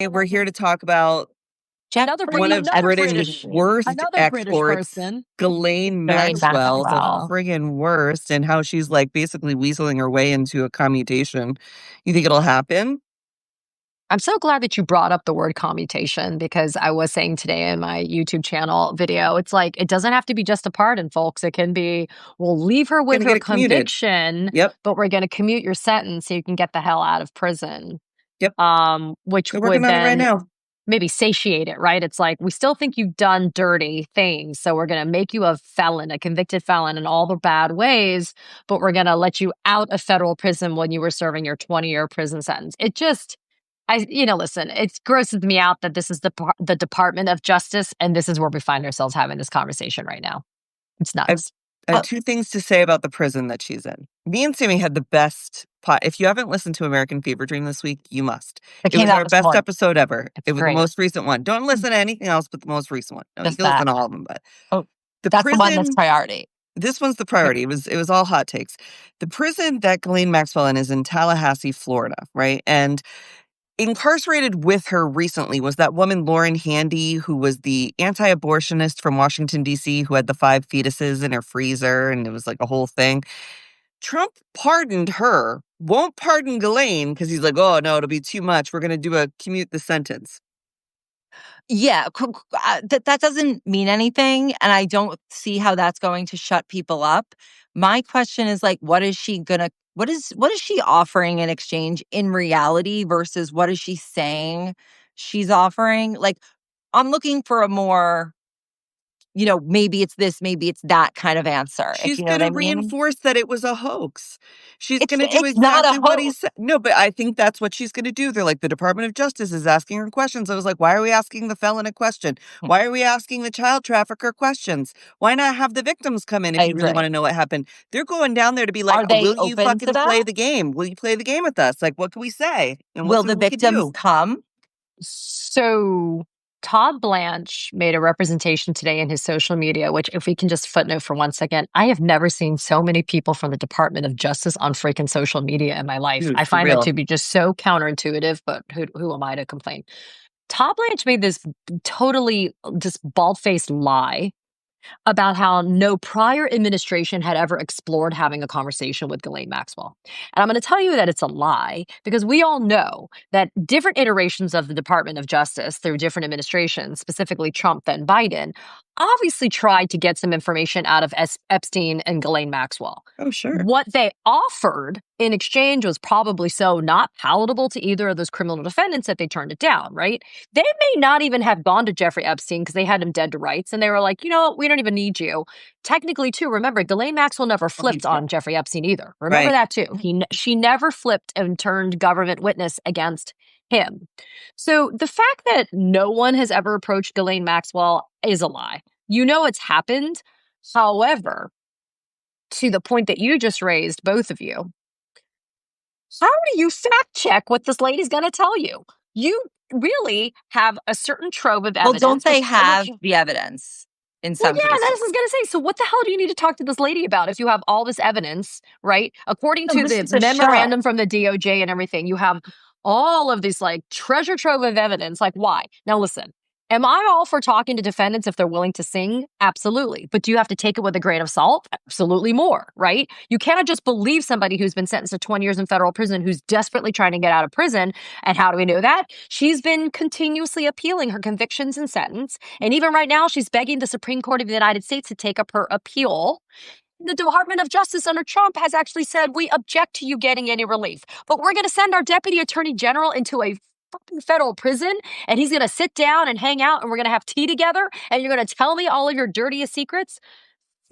We're here to talk about one of Britain's worst exports, Ghislaine Maxwell, the friggin' worst, and how she's like basically weaseling her way into a commutation. You think it'll happen? I'm so glad that you brought up the word commutation, because I was saying today in my YouTube channel video, it's like, it doesn't have to be just a pardon, folks. It can be, we'll leave her with her conviction, but we're going to commute your sentence so you can get the hell out of prison. Yep. Which They're would working on it right now. maybe satiate it, right? It's like, we still think you've done dirty things, so we're going to make you a felon, a convicted felon in all the bad ways, but we're going to let you out of federal prison when you were serving your 20-year prison sentence. It just... listen, it grosses me out that this is the Department of Justice, and this is where we find ourselves having this conversation right now. It's nuts. I have two things to say about the prison that she's in. Me and Sami had the best if you haven't listened to American Fever Dream this week, you must. It was our best episode ever. It was the most recent one. Don't listen to anything else but the most recent one. No, you can listen to all of them, but that's the one that's priority. This one's the priority. It was all hot takes. The prison that Ghislaine Maxwell is in Tallahassee, Florida, right? And incarcerated with her recently was that woman, Lauren Handy, who was the anti-abortionist from Washington, D.C., who had the 5 fetuses in her freezer, and it was like a whole thing. Trump pardoned her, won't pardon Ghislaine because he's like, oh, no, it'll be too much. We're going to commute the sentence. Yeah, that doesn't mean anything, and I don't see how that's going to shut people up. My question is, like, what is she offering in exchange in reality versus what is she saying she's offering? Like, I'm looking for a more, maybe it's this, maybe it's that kind of answer. She's going to reinforce that it was a hoax. She's going to do exactly what he said. No, but I think that's what she's going to do. They're like, the Department of Justice is asking her questions. I was like, why are we asking the felon a question? Why are we asking the child trafficker questions? Why not have the victims come in if you really want to know what happened? They're going down there to be like, will you fucking play the game? Will you play the game with us? Like, what can we say? And will the victims come? So Todd Blanche made a representation today in his social media, which, if we can just footnote for 1 second, I have never seen so many people from the Department of Justice on freaking social media in my life. Dude, I find that to be just so counterintuitive, but who am I to complain? Todd Blanche made this totally just bald-faced lie about how no prior administration had ever explored having a conversation with Ghislaine Maxwell. And I'm going to tell you that it's a lie, because we all know that different iterations of the Department of Justice through different administrations, specifically Trump then Biden, obviously tried to get some information out of Epstein and Ghislaine Maxwell. Oh, sure. What they offered in exchange was probably so not palatable to either of those criminal defendants that they turned it down, right? They may not even have gone to Jeffrey Epstein because they had him dead to rights, and they were like, we don't even need you. Technically, too, remember, Ghislaine Maxwell never flipped on Jeffrey Epstein either. Remember that, too. She never flipped and turned government witness against him. So the fact that no one has ever approached Ghislaine Maxwell is a lie. It's happened. However, to the point that you just raised, both of you, how do you fact check what this lady's going to tell you? You really have a certain trove of evidence. Well, don't they have the evidence in some cases? Yeah, that's what I was going to say. So what the hell do you need to talk to this lady about if you have all this evidence, right? According to the memorandum from the DOJ and everything, you have all of this like treasure trove of evidence. Like, why? Now, listen. Am I all for talking to defendants if they're willing to sing? Absolutely. But do you have to take it with a grain of salt? Absolutely more, right? You cannot just believe somebody who's been sentenced to 20 years in federal prison who's desperately trying to get out of prison. And how do we know that? She's been continuously appealing her convictions and sentence. And even right now, she's begging the Supreme Court of the United States to take up her appeal. The Department of Justice under Trump has actually said, we object to you getting any relief. But we're going to send our Deputy Attorney General into a fucking federal prison, and he's going to sit down and hang out, and we're going to have tea together, and you're going to tell me all of your dirtiest secrets?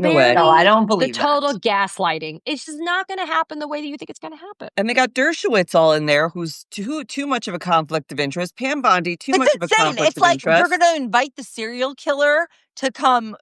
No way. No, I don't believe the total gaslighting. It's just not going to happen the way that you think it's going to happen. And they got Dershowitz all in there, who's too much of a conflict of interest. Pam Bondi, much of a conflict of interest. It's like we're going to invite the serial killer to come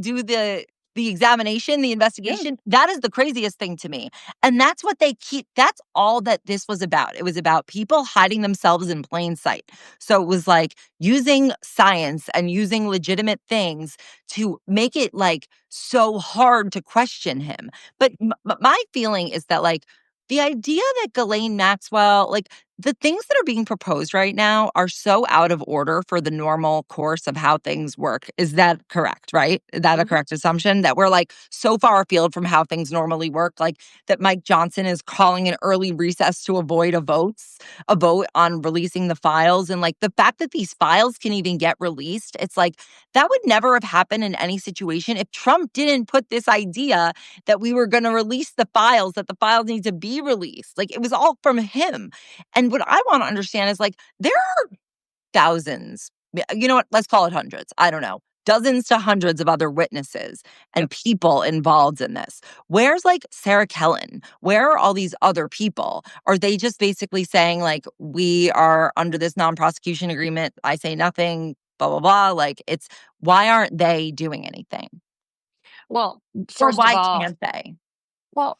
do the examination, the investigation. Yeah. That is the craziest thing to me. And that's what that's all that this was about. It was about people hiding themselves in plain sight. So it was like using science and using legitimate things to make it like so hard to question him. But my feeling is that like the idea that Ghislaine Maxwell, like the things that are being proposed right now are so out of order for the normal course of how things work. Is that correct, right? Is that a correct assumption? That we're like so far afield from how things normally work, like that Mike Johnson is calling an early recess to avoid a vote on releasing the files. And like the fact that these files can even get released, it's like that would never have happened in any situation if Trump didn't put this idea that we were going to release the files, that the files need to be released. Like it was all from him. And what I want to understand is like, there are thousands, you know what, let's call it hundreds. I don't know. Dozens to hundreds of other witnesses and people involved in this. Where's like Sarah Kellen? Where are all these other people? Are they just basically saying like, we are under this non-prosecution agreement, I say nothing, blah, blah, blah. Like why aren't they doing anything? Well, Or first of why all, can't they? well,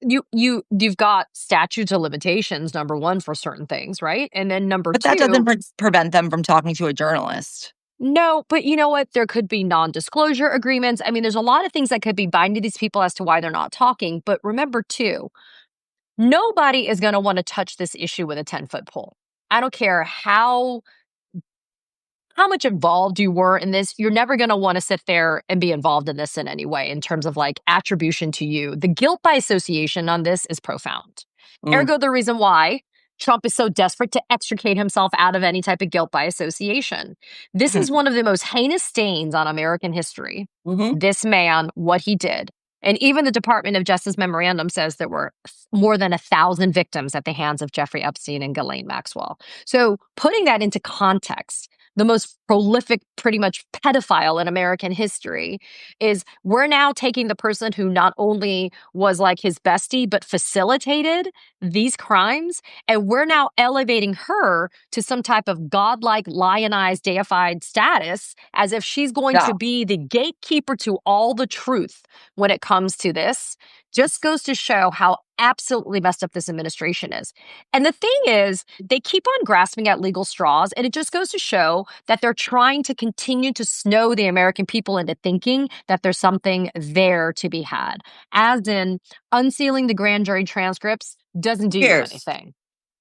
you've got statutes of limitations, number one, for certain things, right? And then number But that doesn't two, prevent them from talking to a journalist. no, but you know what? There could be non-disclosure agreements. I mean, there's a lot of things that could be binding these people as to why they're not talking. But remember, too, nobody is going to want to touch this issue with a 10-foot pole. I don't care how much involved you were in this, you're never going to want to sit there and be involved in this in any way in terms of like attribution to you. The guilt by association on this is profound. Ergo, the reason why Trump is so desperate to extricate himself out of any type of guilt by association. This is one of the most heinous stains on American history. This man, what he did. And even the Department of Justice memorandum says there were more than 1,000 victims at the hands of Jeffrey Epstein and Ghislaine Maxwell. So putting that into context, the most prolific, pretty much pedophile in American history, is we're now taking the person who not only was like his bestie, but facilitated these crimes, and we're now elevating her to some type of godlike, lionized, deified status as if she's going to be the gatekeeper to all the truth when it comes to this. Just goes to show how absolutely messed up this administration is. And the thing is, they keep on grasping at legal straws, and it just goes to show that they're trying to continue to snow the American people into thinking that there's something there to be had. As in, unsealing the grand jury transcripts doesn't do you anything.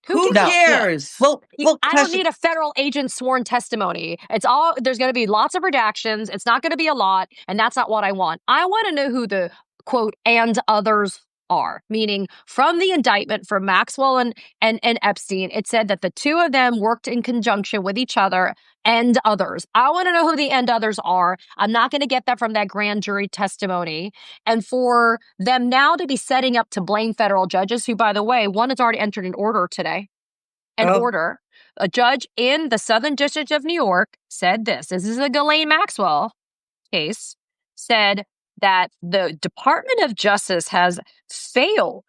Who cares? Well, I don't need a federal agent's sworn testimony. There's going to be lots of redactions. It's not going to be a lot, and that's not what I want. I want to know who the quote and others are, meaning from the indictment for Maxwell and Epstein, it said that the two of them worked in conjunction with each other and others. I want to know who the and others are. I'm not going to get that from that grand jury testimony. And for them now to be setting up to blame federal judges, who, by the way, one has already entered an order today. Order. A judge in the Southern District of New York said this. This is a Ghislaine Maxwell case. Said that the Department of Justice has failed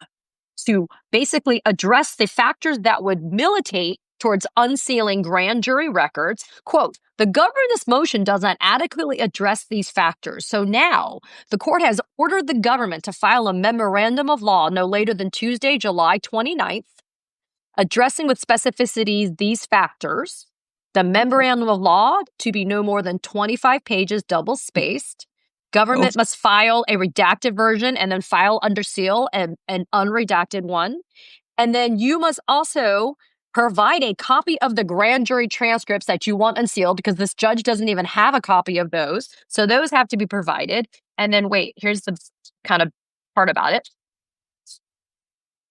to basically address the factors that would militate towards unsealing grand jury records. Quote, the government's motion does not adequately address these factors. So now the court has ordered the government to file a memorandum of law no later than Tuesday, July 29th, addressing with specificity these factors. The memorandum of law to be no more than 25 pages, double-spaced. Government must file a redacted version and then file under seal an unredacted one. And then you must also provide a copy of the grand jury transcripts that you want unsealed, because this judge doesn't even have a copy of those. So those have to be provided. And then wait, here's the kind of part about it.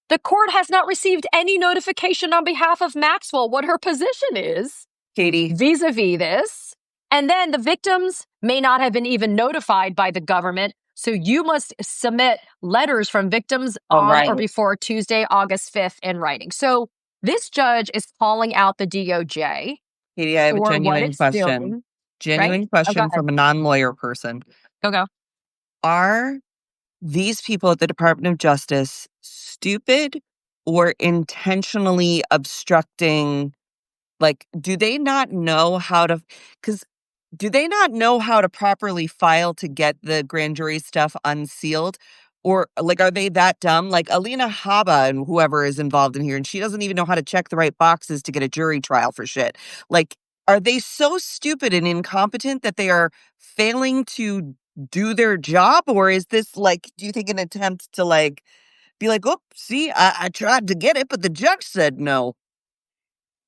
The court has not received any notification on behalf of Maxwell what her position is, Katie, vis-a-vis this. And then the victims may not have been even notified by the government. So you must submit letters from victims on or before Tuesday, August 5th in writing. So this judge is calling out the DOJ. Katie, I have a genuine question. Question from a non-lawyer person. Go. Are these people at the Department of Justice stupid or intentionally obstructing? Like, do they not know how to properly file to get the grand jury stuff unsealed? Or, like, are they that dumb? Like, Alina Habba and whoever is involved in here, and she doesn't even know how to check the right boxes to get a jury trial for shit. Like, are they so stupid and incompetent that they are failing to do their job? Or is this, like, do you think an attempt to, like, be like, oh, see, I tried to get it, but the judge said no?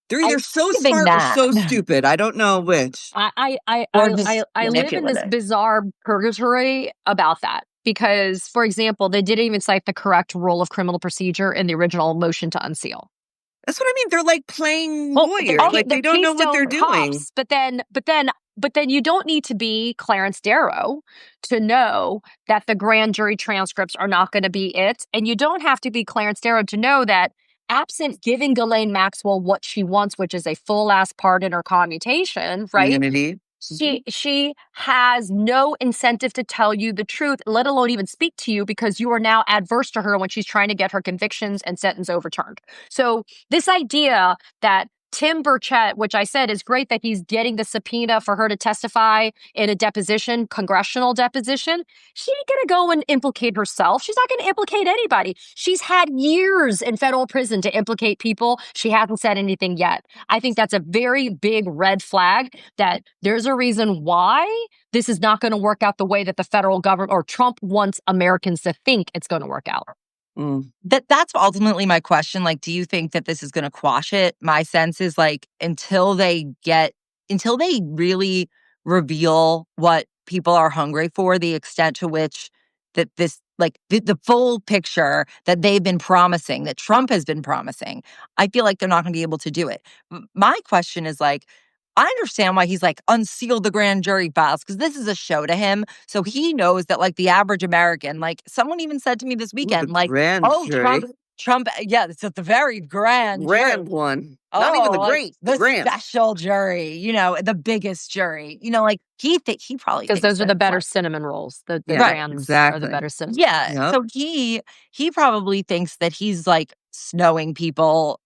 They're either so smart or so stupid. I don't know which. I live in this manipulative. bizarre purgatory about that. Because, for example, they didn't even cite the correct rule of criminal procedure in the original motion to unseal. That's what I mean. They're like playing lawyers. Like they don't know what they're doing. Cops, but then you don't need to be Clarence Darrow to know that the grand jury transcripts are not going to be it. And you don't have to be Clarence Darrow to know that absent giving Ghislaine Maxwell what she wants, which is a full-ass pardon or commutation, right? Immunity. She has no incentive to tell you the truth, let alone even speak to you, because you are now adverse to her when she's trying to get her convictions and sentence overturned. So this idea that Tim Burchett, which I said is great that he's getting the subpoena for her to testify in a deposition, congressional deposition, she ain't going to go and implicate herself. She's not going to implicate anybody. She's had years in federal prison to implicate people. She hasn't said anything yet. I think that's a very big red flag that there's a reason why this is not going to work out the way that the federal government or Trump wants Americans to think it's going to work out. That's ultimately my question. Like, do you think that this is going to quash it? My sense is like until they really reveal what people are hungry for, the extent to which that this, like the full picture that they've been promising, that Trump has been promising, I feel like they're not going to be able to do it. My question is like, I understand why he's like, unseal the grand jury files, because this is a show to him. So he knows that like the average American, like someone even said to me this weekend, like, Trump, yeah, it's a very grand one. Not even the great, the grand. Special jury, the biggest jury, like he probably because those are the better cinnament rolls. The grands exactly. are the better cinnamon. Yeah. Yep. So he probably thinks that he's like snowing people,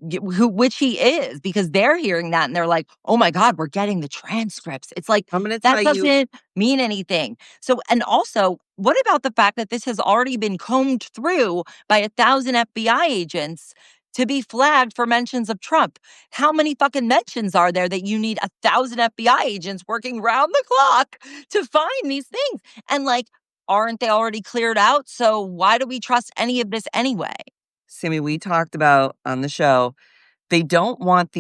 which he is, because they're hearing that and they're like, oh my God, we're getting the transcripts. It's like, that doesn't mean anything. So, and also, what about the fact that this has already been combed through by 1,000 FBI agents to be flagged for mentions of Trump? How many fucking mentions are there that you need 1,000 FBI agents working round the clock to find these things? And like, aren't they already cleared out? So why do we trust any of this anyway? Sami, we talked about on the show, they don't want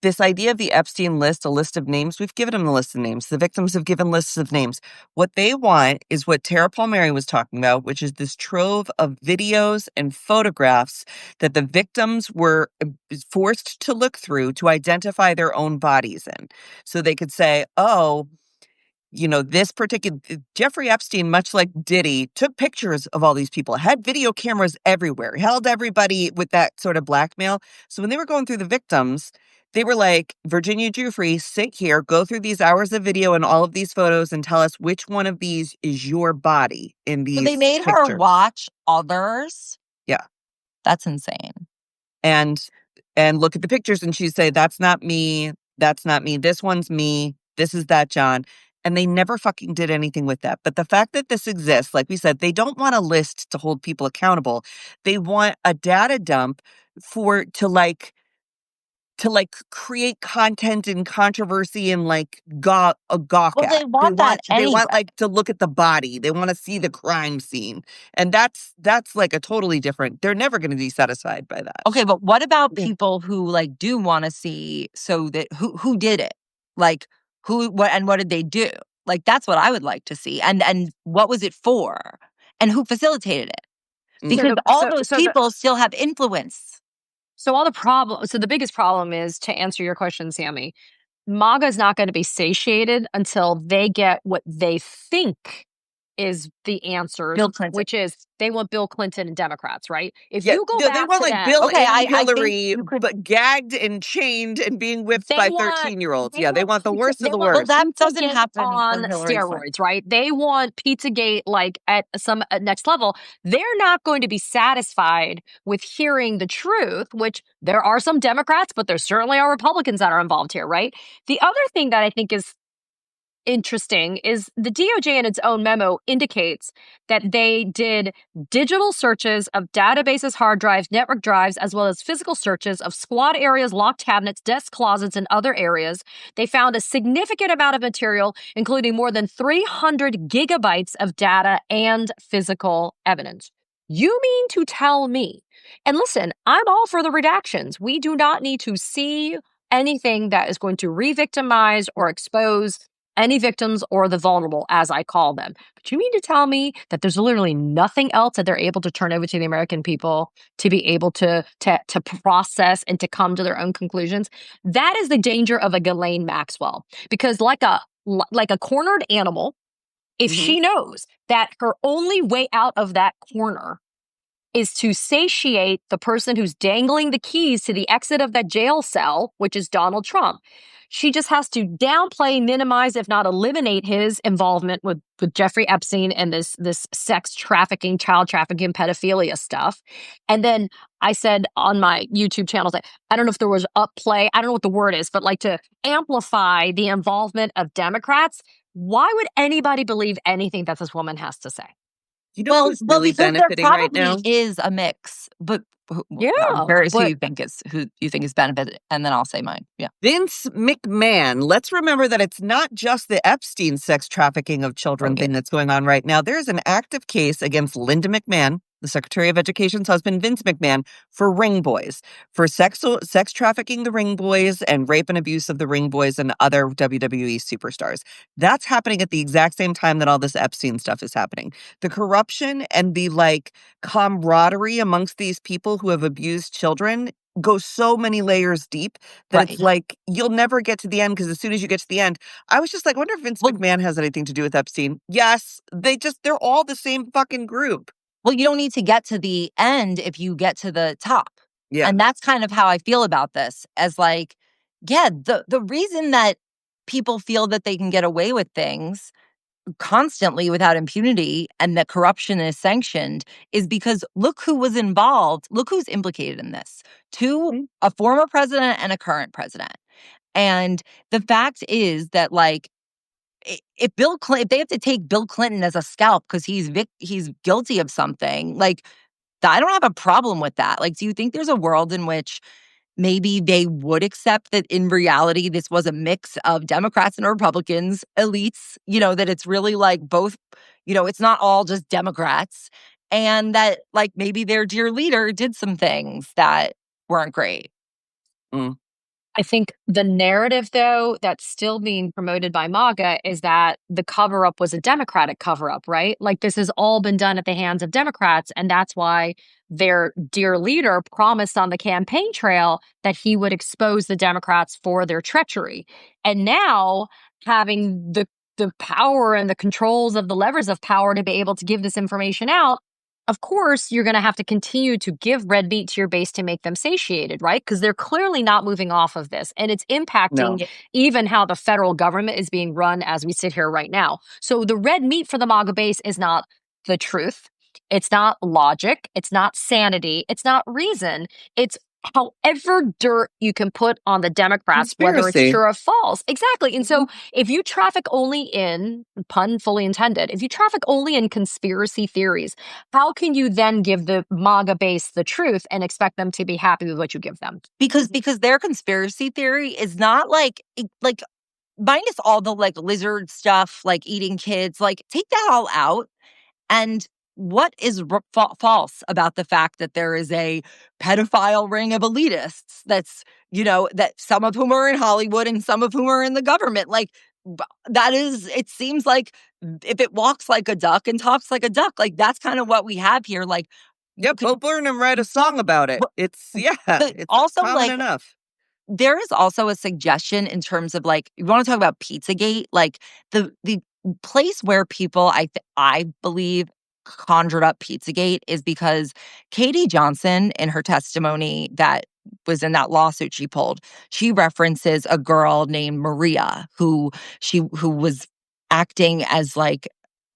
this idea of the Epstein list, a list of names. We've given them the list of names. The victims have given lists of names. What they want is what Tara Palmieri was talking about, which is this trove of videos and photographs that the victims were forced to look through to identify their own bodies in. So they could say, oh, this particular Jeffrey Epstein, much like Diddy, took pictures of all these people, had video cameras everywhere, held everybody with that sort of blackmail. So when they were going through the victims, they were like, Virginia Giuffre, sit here, go through these hours of video and all of these photos and tell us which one of these is your body in these. So they made her watch others? Yeah. That's insane. And look at the pictures and she'd say, that's not me. That's not me. This one's me. This is that John. And they never fucking did anything with that. But the fact that this exists, like we said, they don't want a list to hold people accountable. They want a data dump to create content and controversy and like gawk at. They want that anyway. They want like to look at the body. They want to see the crime scene. And that's like a totally different, they're never going to be satisfied by that. Okay, but what about people who like do want to see, so that who did it? Like what did they do? Like that's what I would like to see. And what was it for? And who facilitated it? Because all those people still have influence. So the biggest problem is, to answer your question, Sami, MAGA is not going to be satiated until they get what they think is the answer, which is they want Bill Clinton and Democrats, right? If you go back they want to like Bill and Hillary, but gagged and chained and being whipped by 13-year-olds. Yeah, they want the worst of the worst. Well, that doesn't happen on steroids, right? They want Pizzagate like at some next level. They're not going to be satisfied with hearing the truth, which there are some Democrats, but there certainly are Republicans that are involved here, right? The other thing that I think is interesting is the DOJ in its own memo indicates that they did digital searches of databases, hard drives, network drives, as well as physical searches of squad areas, locked cabinets, desk closets, and other areas. They found a significant amount of material, including more than 300 gigabytes of data and physical evidence. You mean to tell me? And listen, I'm all for the redactions. We do not need to see anything that is going to re-victimize or expose any victims or the vulnerable, as I call them. But you mean to tell me that there's literally nothing else that they're able to turn over to the American people to be able to process and to come to their own conclusions? That is the danger of a Ghislaine Maxwell, because like a cornered animal, if she knows that her only way out of that corner is to satiate the person who's dangling the keys to the exit of that jail cell, which is Donald Trump, she just has to downplay, minimize, if not eliminate his involvement with Jeffrey Epstein and this sex trafficking, child trafficking, pedophilia stuff. And then I said on my YouTube channel, I don't know if there was upplay, I don't know what the word is, but like to amplify the involvement of Democrats. Why would anybody believe anything that this woman has to say? You know who's really because there benefiting right probably now? is a mix, but I'm Yeah, curious who but you think is benefited, and then I'll say mine. Yeah. Vince McMahon. Let's remember that it's not just the Epstein sex trafficking of children thing that's going on right now. There's an active case against Linda McMahon, the Secretary of Education's husband, Vince McMahon, for ring boys, for sex trafficking the ring boys and rape and abuse of the ring boys and other WWE superstars. That's happening at the exact same time that all this Epstein stuff is happening. The corruption and the camaraderie amongst these people who have abused children go so many layers deep that it's like you'll never get to the end, because as soon as you get to the end, I was just like, I wonder if Vince McMahon has anything to do with Epstein. Yes, they're all the same fucking group. Well, you don't need to get to the end if you get to the top. Yeah. And that's kind of how I feel about this, as the reason that people feel that they can get away with things constantly without impunity and that corruption is sanctioned is because look who was involved, look who's implicated in this. A former president and a current president. And the fact is that if they have to take Bill Clinton as a scalp because he's guilty of something, I don't have a problem with that. Do you think there's a world in which maybe they would accept that in reality this was a mix of Democrats and Republicans, elites, that it's really both, it's not all just Democrats, and that maybe their dear leader did some things that weren't great? Mm. I think the narrative, though, that's still being promoted by MAGA is that the cover-up was a Democratic cover-up, right? This has all been done at the hands of Democrats, and that's why their dear leader promised on the campaign trail that he would expose the Democrats for their treachery. And now, having the power and the controls of the levers of power to be able to give this information out, of course, you're going to have to continue to give red meat to your base to make them satiated, right? Because they're clearly not moving off of this. And it's impacting even how the federal government is being run as we sit here right now. So the red meat for the MAGA base is not the truth. It's not logic. It's not sanity. It's not reason. It's however dirt you can put on the Democrats, whether it's true or false. Exactly. And so if you traffic only in, pun fully intended, if you traffic only in conspiracy theories, how can you then give the MAGA base the truth and expect them to be happy with what you give them? Because their conspiracy theory is not minus all the lizard stuff, eating kids, take that all out. And what is false about the fact that there is a pedophile ring of elitists that's, that some of whom are in Hollywood and some of whom are in the government? That is, it seems like if it walks like a duck and talks like a duck, that's kind of what we have here. Bob Burnham write a song about it. It's also common enough. There is also a suggestion in terms of you want to talk about Pizzagate, the place where people I believe conjured up Pizzagate is because Katie Johnson, in her testimony that was in that lawsuit she pulled, she references a girl named Maria who was acting as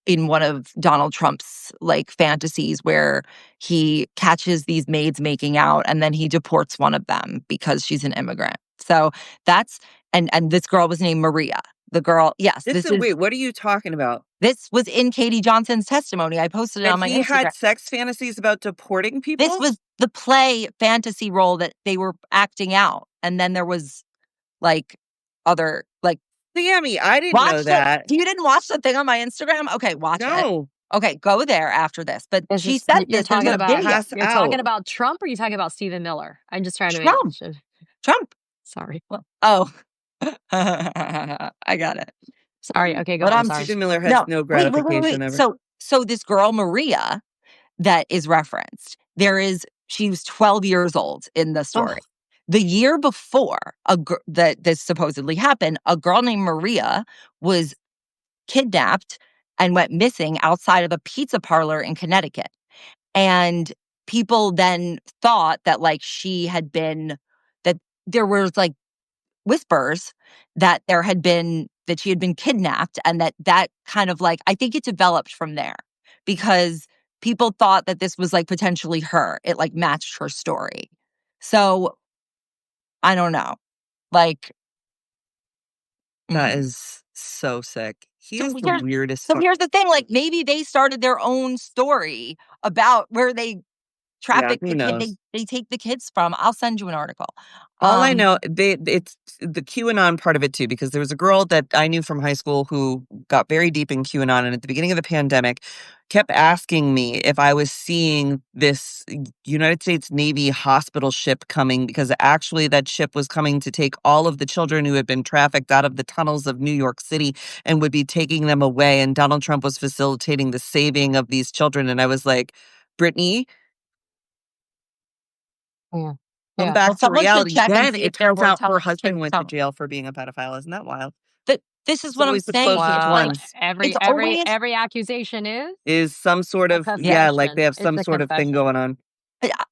in one of Donald Trump's fantasies where he catches these maids making out and then he deports one of them because she's an immigrant. So that's and this girl was named Maria. The girl, yes. Wait, what are you talking about? This was in Katie Johnson's testimony. I posted it on my Instagram. He had sex fantasies about deporting people? This was the play fantasy role that they were acting out. And then there was other Sammy, I didn't know that. You didn't watch the thing on my Instagram? Okay, watch it. No. Okay, go there after this. But she said you're this in talking the about video. Pass you're out. talking about Trump or you talking about Stephen Miller? I'm just trying to make Trump. sure. Trump. Sorry. Oh. I got it. Sorry. Okay, go But on. I'm Sorry. Stephen Miller has no. no Wait. gratification ever. So this girl Maria that is referenced, she was 12 years old in the story. Oh, The year before that this supposedly happened, a girl named Maria was kidnapped and went missing outside of a pizza parlor in Connecticut. And people then thought that that there was whispers that she had been kidnapped, and that kind of I think it developed from there because people thought that this was potentially her. It matched her story. So I don't know. Like That mhm. is so sick. He So is the here's weirdest. so here's the thing, maybe they started their own story about where they Yeah, traffic who the kid knows? they take the kids from. I'll send you an article. All I Um, know, it's the QAnon part of it too, because there was a girl that I knew from high school who got very deep in QAnon, and at the beginning of the pandemic, kept asking me if I was seeing this United States Navy hospital ship coming, because actually that ship was coming to take all of the children who had been trafficked out of the tunnels of New York City and would be taking them away, and Donald Trump was facilitating the saving of these children. And I was like, Brittany, yeah. come Yeah. well, back to someone should reality. check and Then see it if there turns were out her tunnels husband chasing went to tunnels. jail for being a pedophile. Isn't that wild? This is It's what I'm always the saying. closest Well, ones. It's only every accusation Is some sort a of, yeah, like they confession. have It's some a sort of thing confession. going on.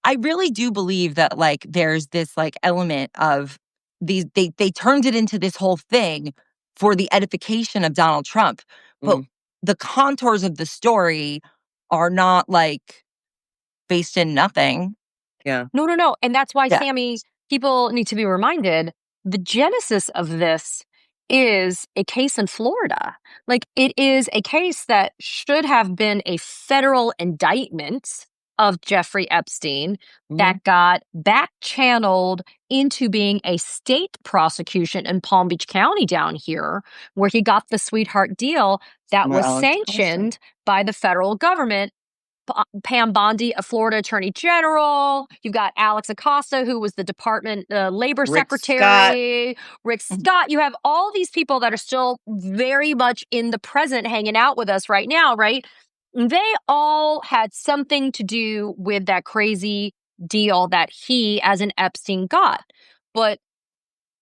I really do believe that there's this element of they turned it into this whole thing for the edification of Donald Trump, but Mm, the contours of the story are not based in nothing. yeah. No, no, no. And that's why, Yeah. Sammy, people need to be reminded the genesis of this is a case in Florida. It is a case that should have been a federal indictment of Jeffrey Epstein Mhm. that got back channeled into being a state prosecution in Palm Beach County down here, where he got the sweetheart deal that Or was Alex Johnson. sanctioned by the federal government. Pam Bondi, a Florida Attorney General. You've got Alex Acosta, who was the Department Labor Rick Scott. Secretary. Rick Mhm. Scott. You have all these people that are still very much in the present, hanging out with us right now, right? They all had something to do with that crazy deal that he, as an Epstein, got. But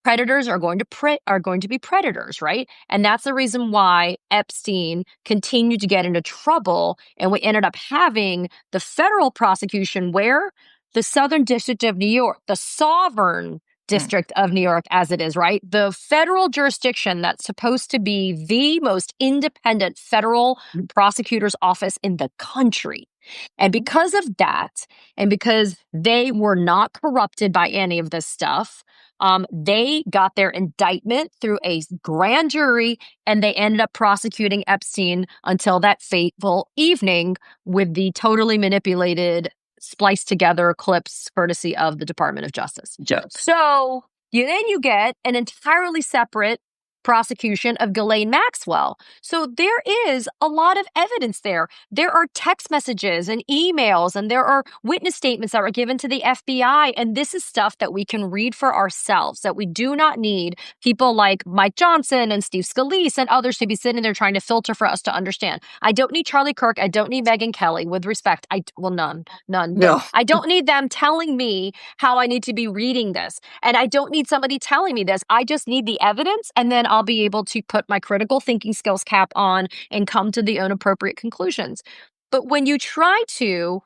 predators are going to be predators, right? And that's the reason why Epstein continued to get into trouble, and we ended up having the federal prosecution where the Southern District of New York, the sovereign Mm. District of New York, as it is, right? The federal jurisdiction that's supposed to be the most independent federal prosecutor's office in the country. And because of that, and because they were not corrupted by any of this stuff, they got their indictment through a grand jury, and they ended up prosecuting Epstein until that fateful evening with the totally manipulated, spliced together clips courtesy of the Department of Justice. Jokes. So you get an entirely separate prosecution of Ghislaine Maxwell. So there is a lot of evidence there. There are text messages and emails, and there are witness statements that were given to the FBI. And this is stuff that we can read for ourselves, that we do not need people like Mike Johnson and Steve Scalise and others to be sitting there trying to filter for us to understand. I don't need Charlie Kirk. I don't need Megyn Kelly. With respect, none. No. I don't need them telling me how I need to be reading this. And I don't need somebody telling me this. I just need the evidence, and then I'll be able to put my critical thinking skills cap on and come to the own appropriate conclusions. But when you try to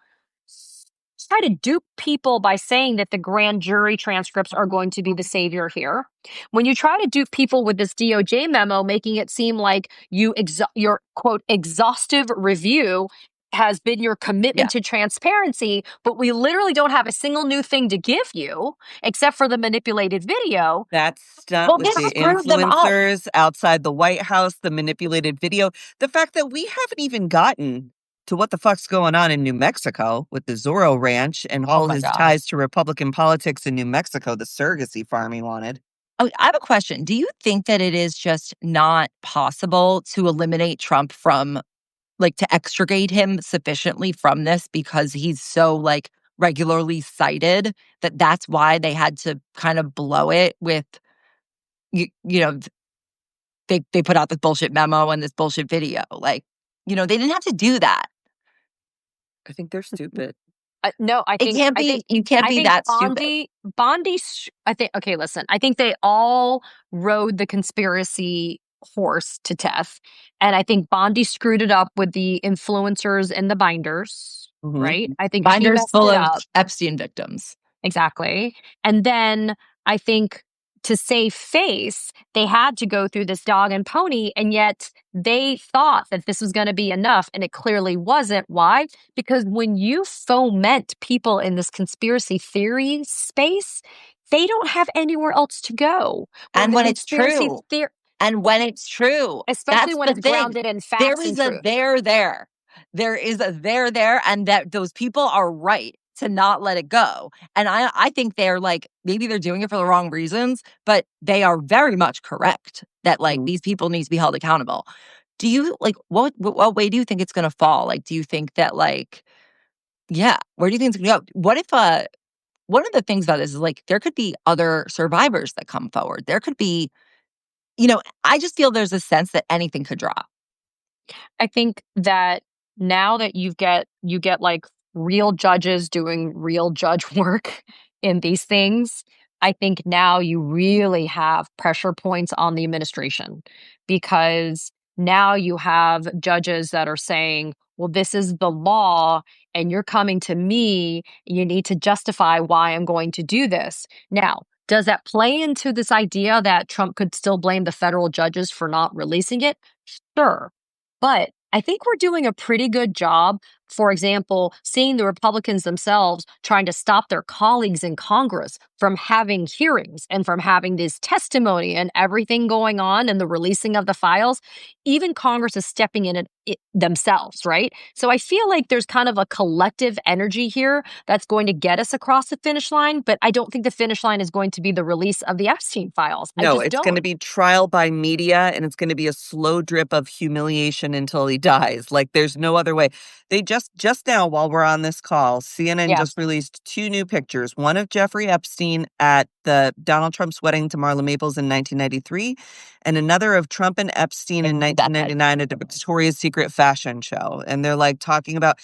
dupe people by saying that the grand jury transcripts are going to be the savior here, when you try to dupe people with this DOJ memo, making it seem like your quote exhaustive review has been your commitment Yeah. to transparency, but we literally don't have a single new thing to give you except for the manipulated video. That stunt Well, with this the screwed them up. influencers outside the White House, the manipulated video, the fact that we haven't even gotten to what the fuck's going on in New Mexico with the Zorro Ranch and Oh all my his God. ties to Republican politics in New Mexico, the surrogacy farm he wanted. Oh, I have a question. Do you think that it is just not possible to eliminate Trump from like to extricate him sufficiently from this because he's so like regularly cited that's why they had to kind of blow it with you know they put out this bullshit memo and this bullshit video. Like, they didn't have to do that. I think they're stupid. No, I think you can't be that stupid. Bondi. I think. Okay, listen. I think they all rode the conspiracy horse to death, and I think Bondi screwed it up with the influencers and the binders. Mhm. Right? I think she Binders messed full it of up. Epstein victims. Exactly. And then I think to save face, they had to go through this dog and pony, and yet they thought that this was going to be enough, and it clearly wasn't. Why? Because when you foment people in this conspiracy theory space, they don't have anywhere else to go. And when it's true. And when it's true. Especially when it's grounded in facts and truth. There is a there, and that those people are right to not let it go. And I think they're like, maybe they're doing it for the wrong reasons, but they are very much correct that like these people need to be held accountable. Do you like, what way do you think it's going to fall? Like, do you think that like, where do you think it's going to go? What if, one of the things about this is like, there could be other survivors that come forward. There could be, I just feel there's a sense that anything could drop. I think that now that you get like real judges doing real judge work in these things, I think now you really have pressure points on the administration, because now you have judges that are saying, well, this is the law and you're coming to me. You need to justify why I'm going to do this. Now, does that play into this idea that Trump could still blame the federal judges for not releasing it? Sure. But I think we're doing a pretty good job, for example, seeing the Republicans themselves trying to stop their colleagues in Congress from having hearings and from having this testimony and everything going on and the releasing of the files. Even Congress is stepping in it themselves, right? So I feel like there's kind of a collective energy here that's going to get us across the finish line, but I don't think the finish line is going to be the release of the Epstein files. No, it's going to be trial by media, and it's going to be a slow drip of humiliation until he dies. Like, there's no other way. They just now, while we're on this call, CNN just released 2 new pictures. One of Jeffrey Epstein at the Donald Trump's wedding to Marla Maples in 1993, and another of Trump and Epstein in 1999 at a Victoria's Secret fashion show. And they're like talking about,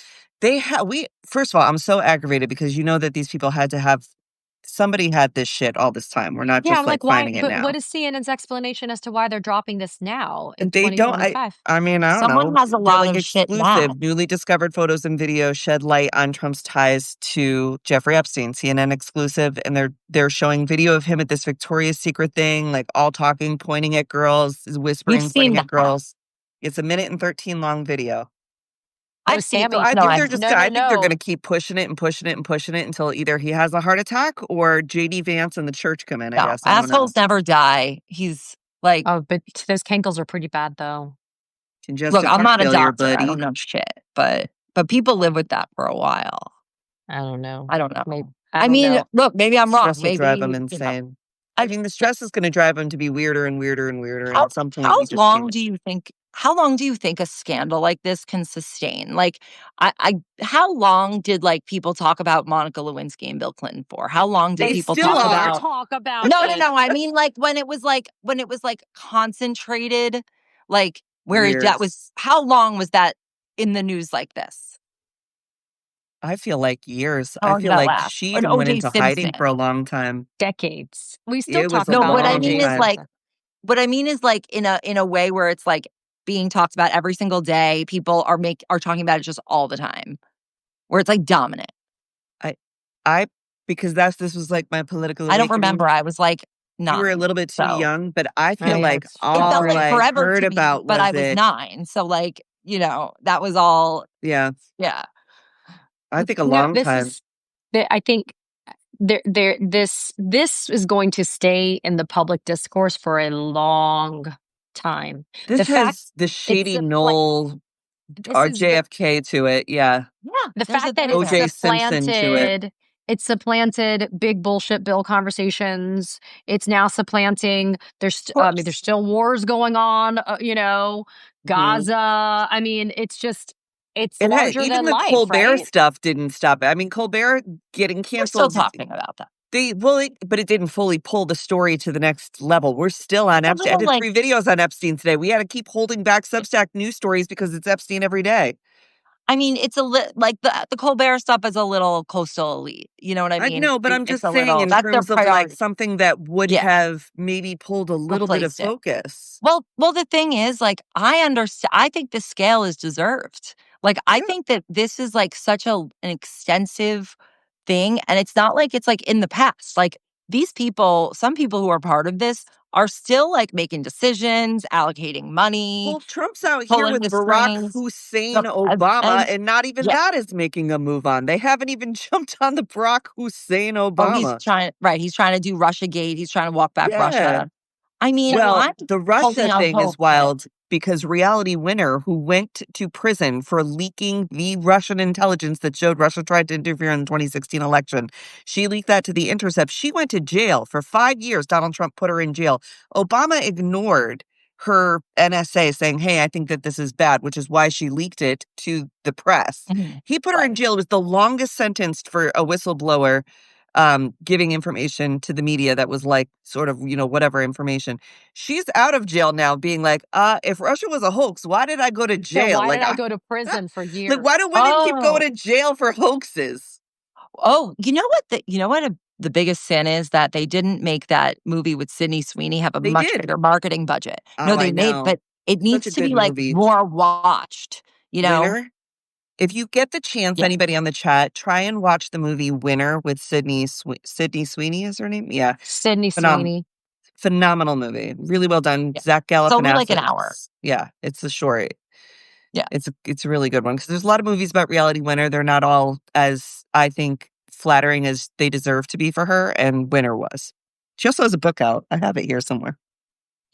first of all, I'm so aggravated because you know that these people had to have, somebody had this shit all this time. We're not just like finding it now. But what is CNN's explanation as to why they're dropping this now in They 2025? I mean, I don't know. Someone has a lot of shit now. Newly discovered photos and videos shed light on Trump's ties to Jeffrey Epstein. CNN exclusive, and they're showing video of him at this Victoria's Secret thing, like all talking, pointing at girls, whispering, pointing at girls. It's a 1:13 long video. I think they're just. I think they're going to keep pushing it and pushing it and pushing it until either he has a heart attack or JD Vance and the church come in. I guess assholes never die. He's like, but those cankles are pretty bad, though. Look, I'm not a doctor. I don't know shit, but people live with that for a while. I don't know. Maybe, look, maybe I'm wrong. Maybe drive them insane. I mean, the stress is going to drive them to be weirder and weirder and weirder. And at some point, how long do you think a scandal like this can sustain? Like, how long did like people talk about Monica Lewinsky and Bill Clinton for? How long did people talk about? No. I mean, like when it was like concentrated, like that was. How long was that in the news like this? I feel like years. I feel like she even went into hiding for a long time. Decades. We still talk about. No, what I mean is like in a way where it's like being talked about every single day. People are talking about it just all the time, where it's like dominant. Because this was like my political awakening. I don't remember. I was like 9. You were a little bit too young, but I feel like all it felt like forever heard to me, about but I was 9. So like, that was all. Yeah. Yeah. I think a long time. I think this is going to stay in the public discourse for a long time. The shady Knoll JFK to it. Yeah. The fact that it's supplanted big bullshit bill conversations. It's now supplanting. There's still wars going on. Gaza. I mean, it's larger Even than the life, Colbert right? stuff didn't stop it. I mean, Colbert getting We're still canceled. talking about that. But it didn't fully pull the story to the next level. We're still on A Epstein. I little did like 3 videos on Epstein today. We had to keep holding back Substack news stories because it's Epstein every day. I mean, it's like the Colbert stuff is a little coastal elite. You know what I I mean? know, but I'm It's just a saying little in that's their terms of, like, priority. something that would Yeah, have maybe pulled a little bit of replaced it. focus. Well, the thing is, like, I understand. I think the scale is deserved. Like, I Yeah. think that this is like such an extensive thing, and it's not like it's like in the past. Like these people, some people who are part of this are still like making decisions, allocating money, Well, Trump's out here pulling with the Barack strings. Hussein So, Obama, and and not even yeah, that is making a move on. They haven't even jumped on the Barack Hussein oh, he's Obama. trying. Right, he's trying to do Russia Gate. He's trying to walk back Yeah. Russia. I mean, Well, I'm the holding Russia out thing is hope that wild because Reality Winner, who went to prison for leaking the Russian intelligence that showed Russia tried to interfere in the 2016 election, she leaked that to The Intercept. She went to jail for 5 years. Donald Trump put her in jail. Obama ignored her NSA saying, hey, I think that this is bad, which is why she leaked it to the press. Mhm. He put her in Right. jail. It was the longest sentence for a whistleblower giving information to the media that was like sort of, whatever information. She's out of jail now being like, if Russia was a hoax, why did I go to So jail? why did Like, I go to prison for like, why do years? women keep going Oh, to jail for hoaxes? oh, the biggest sin is that they didn't make that movie with Sydney Sweeney have a They much did. bigger marketing budget. Oh, No, I they made, know. but it Such needs a to be good like movie. more watched, you know? Winner. If you get the chance, Yeah. anybody on the chat, try and watch the movie Winner with Sydney Sweeney is her name? Yeah. Sydney Phenom- Sweeney. Phenomenal movie. Really well done. Yeah. Zach It's only like an Galifianakis. hour. Yeah, it's a short. Yeah. It's a really good one because there's a lot of movies about Reality Winner. They're not all as, I think, flattering as they deserve to be for her, and Winner was. She also has a book out. I have it here somewhere.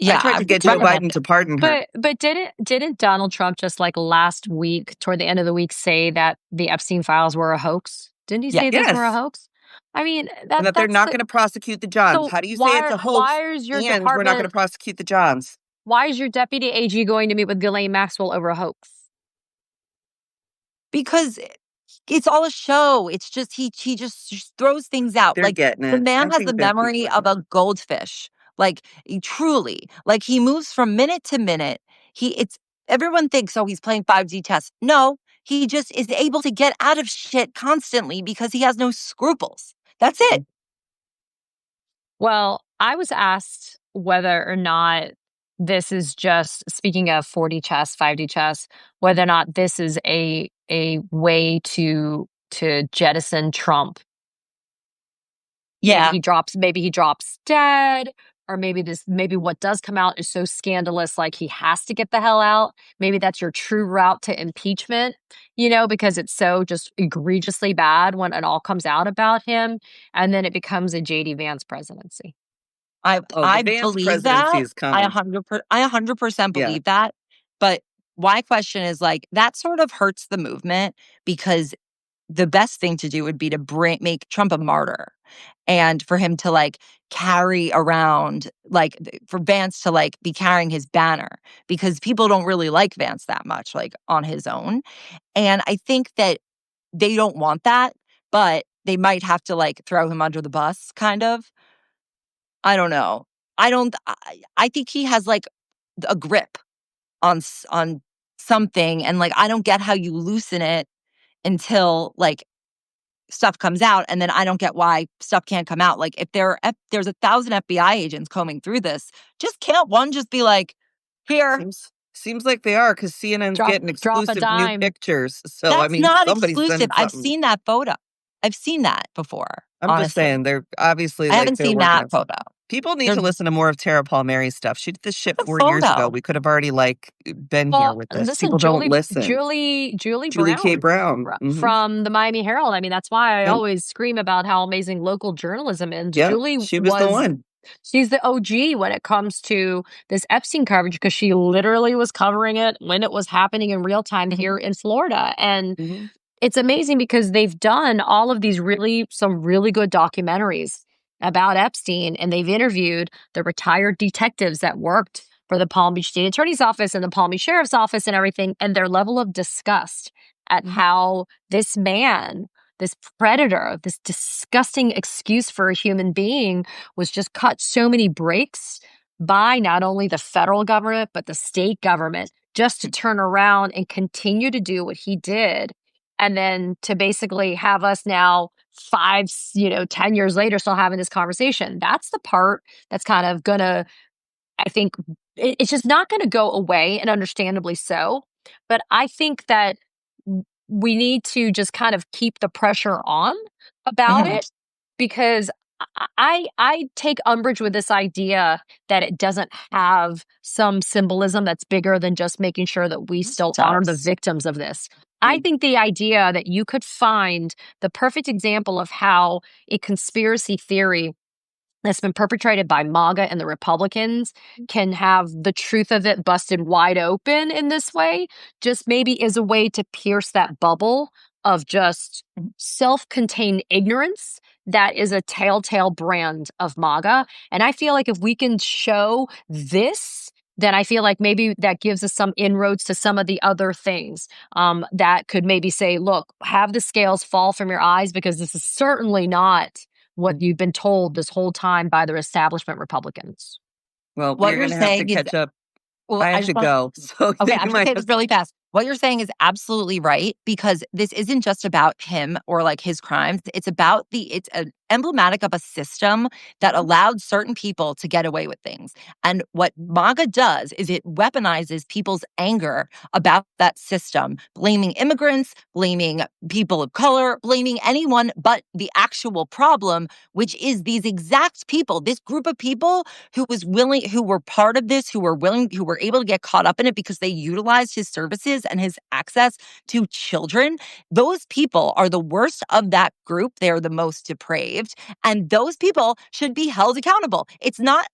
I Yeah, tried I to would get Joe recommend Biden it. to pardon her. But didn't Donald Trump just like last week, toward the end of the week, say that the Epstein files were a hoax? Didn't he Yeah. say those were a Yes, hoax? I mean, and that they're that's not the going to prosecute the Johns. so How do you say it's a hoax and we're not going to prosecute the Johns? why is your deputy AG going to meet with Ghislaine Maxwell over a hoax? Because it's all a show. It's just he just throws things out. They're Like getting the it. man I has the think that people memory are of getting a goldfish. Like truly. Like he moves from minute to minute. It's everyone thinks, oh, he's playing 5G chess. No, he just is able to get out of shit constantly because he has no scruples. That's it. it. Well, I was asked whether or not this is just speaking of 4D chess, 5D chess, whether or not this is a way to jettison Trump. Yeah. Maybe he drops dead, or maybe what does come out is so scandalous, like he has to get the hell out. Maybe that's your true route to impeachment, because it's so just egregiously bad when it all comes out about him, and then it becomes a JD Vance presidency. Oh, the I Vance believe presidency that. is coming. I 100% Yeah. believe that. But my question is like that sort of hurts the movement because the best thing to do would be to make Trump a martyr and for him to like carry around like for Vance to like be carrying his banner because people don't really like Vance that much like on his own. And I think that they don't want that, but they might have to like throw him under the bus kind of. I don't know. I think he has like a grip on something and like I don't get how you loosen it until like stuff comes out and then I don't get why stuff can't come out. Like if there's 1,000 FBI agents combing through this, just can't one just be like, here. Seems like they are because CNN's getting Drop a exclusive new dime. pictures. So I That's mean, not somebody's exclusive. sending I've something. seen that photo. I've seen that before, I'm just honestly. saying they're obviously I like haven't they're seen working that on some. photo. People need There's to listen to more of Tara Palmieri's stuff. She did this shit the 4 years ago. photo. We could have already like been here Well, with this. listen, People don't listen. Julie Julie K. Brown Brown. from the Miami Herald. I mean, that's why I Yep. always scream about how amazing local journalism is. Yep. She was the one. She's the OG when it comes to this Epstein coverage because she literally was covering it when it was happening in real time here in Florida. And Mhm. it's amazing because they've done all of these some really good documentaries about Epstein, and they've interviewed the retired detectives that worked for the Palm Beach State Attorney's Office and the Palm Beach Sheriff's Office and everything, and their level of disgust at how this man, this predator, this disgusting excuse for a human being was just cut so many breaks by not only the federal government, but the state government, just to turn around and continue to do what he did. And then to basically have us now 10 years later still having this conversation. That's the part that's kind of gonna, I think, it's just not gonna go away, and understandably so. But I think that we need to just kind of keep the pressure on about it, because I take umbrage with this idea that it doesn't have some symbolism that's bigger than just making sure that we still honor the victims of this. I think the idea that you could find the perfect example of how a conspiracy theory that's been perpetrated by MAGA and the Republicans can have the truth of it busted wide open in this way, just maybe is a way to pierce that bubble of just self-contained ignorance that is a telltale brand of MAGA. And I feel like if we can show this, then I feel like maybe that gives us some inroads to some of the other things that could maybe say, look, have the scales fall from your eyes, because this is certainly not what you've been told this whole time by the establishment Republicans. Well, we're going to have to catch up. I have to go. So okay, I'm going to say this really fast. What you're saying is absolutely right, because this isn't just about him or like his crimes. It's about it's emblematic of a system that allowed certain people to get away with things. And what MAGA does is it weaponizes people's anger about that system, blaming immigrants, blaming people of color, blaming anyone but the actual problem, which is these exact people, this group of people who were part of this, who were able to get caught up in it because they utilized his services and his access to children. Those people are the worst of that group. They're the most depraved, and those people should be held accountable. It's not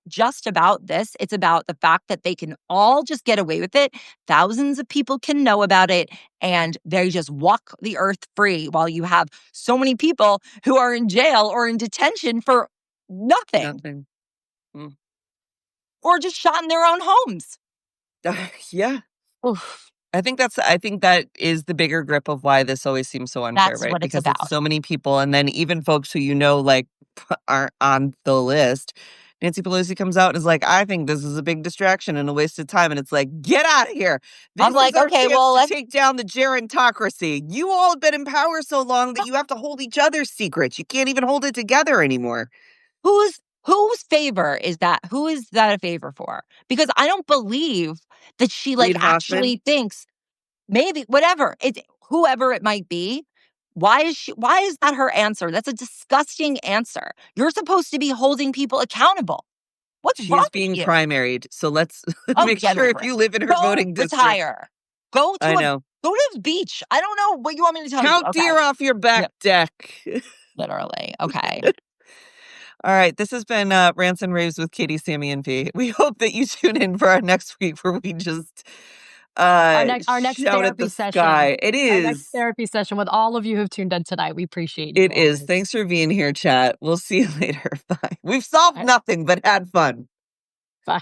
just about this. It's about the fact that they can all just get away with it. Thousands of people can know about it, and they just walk the earth free, while you have so many people who are in jail or in detention for nothing. Or just shot in their own homes. Yeah. Oof. I think that is the bigger grip of why this always seems so unfair, That's right? what it's Because about. it's so many people, and then even folks who like aren't on the list. Nancy Pelosi comes out and is like, I think this is a big distraction and a waste of time. And it's like, get out of here. This is our chance to take down the gerontocracy. You all have been in power so long that you have to hold each other's secrets. You can't even hold it together anymore. Whose favor is that? Who is that a favor for? Because I don't believe that she actually thinks, maybe whatever it's whoever it might be. Why is that her answer? That's a disgusting answer. You're supposed to be holding people accountable. What's wrong with you? She's being primaried. So let's make sure if you live in her voting district. Retire. Go to go to the beach. I don't know what you want me to tell you. Count deer off your back deck. Literally. Okay. All right. This has been Rants and Raves with Katie, Sami, and V. We hope that you tune in for our next week, where we just our next shout at the sky. It is our next therapy session with all of you who've tuned in tonight. We appreciate you. It is. Thanks for being here, chat. We'll see you later. Bye. We've solved nothing but had fun. Bye.